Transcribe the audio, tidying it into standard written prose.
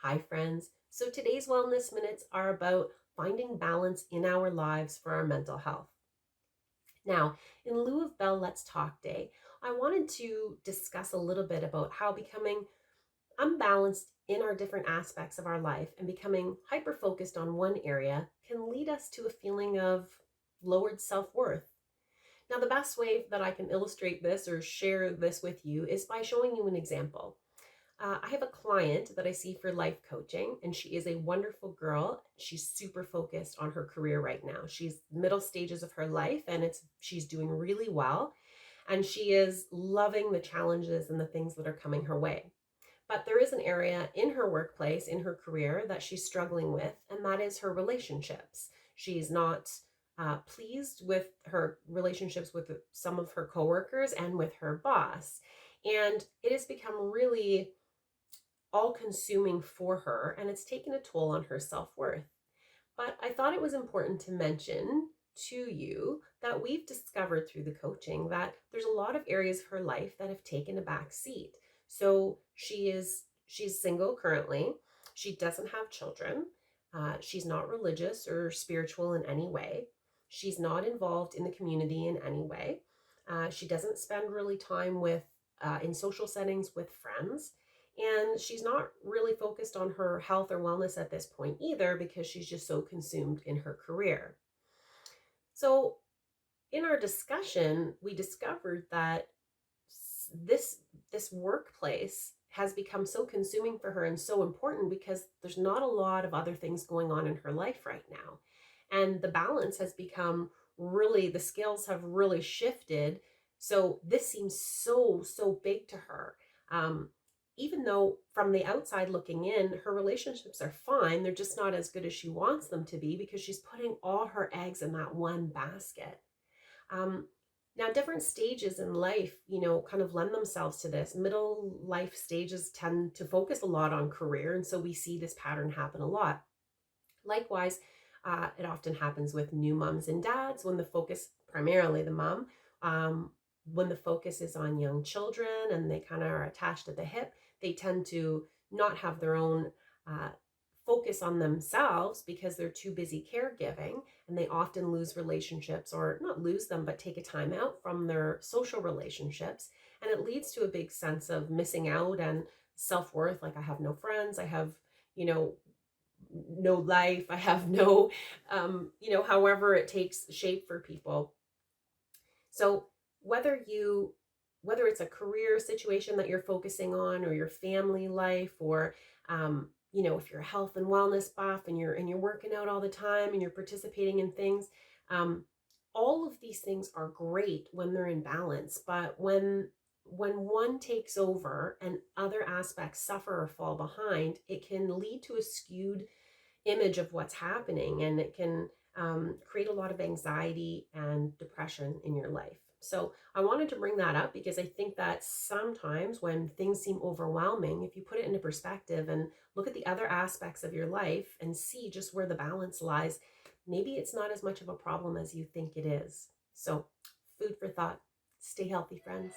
Hi, friends. So today's Wellness Minutes are about finding balance in our lives for our mental health. Now, in lieu of Bell Let's Talk Day, I wanted to discuss a little bit about how becoming unbalanced in our different aspects of our life and becoming hyper focused on one area can lead us to a feeling of lowered self worth. Now, the best way that I can illustrate this or share this with you is by showing you an example. I have a client that I see for life coaching, and she is a wonderful girl. She's super focused on her career right now. She's middle stages of her life, and she's doing really well, and she is loving the challenges and the things that are coming her way. But there is an area in her workplace, in her career, that she's struggling with, and that is her relationships. She's not pleased with her relationships with some of her coworkers and with her boss. And it has become really all consuming for her, and it's taken a toll on her self worth. But I thought it was important to mention to you that we've discovered through the coaching that there's a lot of areas of her life that have taken a back seat. So she's single currently. She doesn't have children. She's not religious or spiritual in any way. She's not involved in the community in any way. She doesn't spend really time with in social settings with friends. And she's not really focused on her health or wellness at this point either because she's just so consumed in her career. So, in our discussion, we discovered that this this workplace has become so consuming for her and so important because there's not a lot of other things going on in her life right now. And the balance has become really, the scales have really shifted. So this seems so big to her. Um, Even though from the outside looking in, her relationships are fine, they're just not as good as she wants them to be because she's putting all her eggs in that one basket. Um, Now, different stages in life, kind of lend themselves to this. Middle life stages tend to focus a lot on career, and so we see this pattern happen a lot. Likewise, it often happens with new moms and dads when the focus, primarily the mom, when the focus is on young children and they kind of are attached at the hip, they tend to not have their own uh, focus on themselves because they're too busy caregiving, and they often lose relationships, or not lose them, but take a time out from their social relationships. And it leads to a big sense of missing out and self-worth. Like, I have no friends, I have, you know, no life, I have no, however it takes shape for people. So whether it's a career situation that you're focusing on, or your family life, or if you're a health and wellness buff and you're working out all the time and you're participating in things, um, all of these things are great when they're in balance. But when one takes over and other aspects suffer or fall behind, it can lead to a skewed image of what's happening, and it can create a lot of anxiety and depression in your life. So I wanted to bring that up because I think that sometimes when things seem overwhelming, if you put it into perspective and look at the other aspects of your life and see just where the balance lies, maybe it's not as much of a problem as you think it is. So, food for thought. Stay healthy, friends.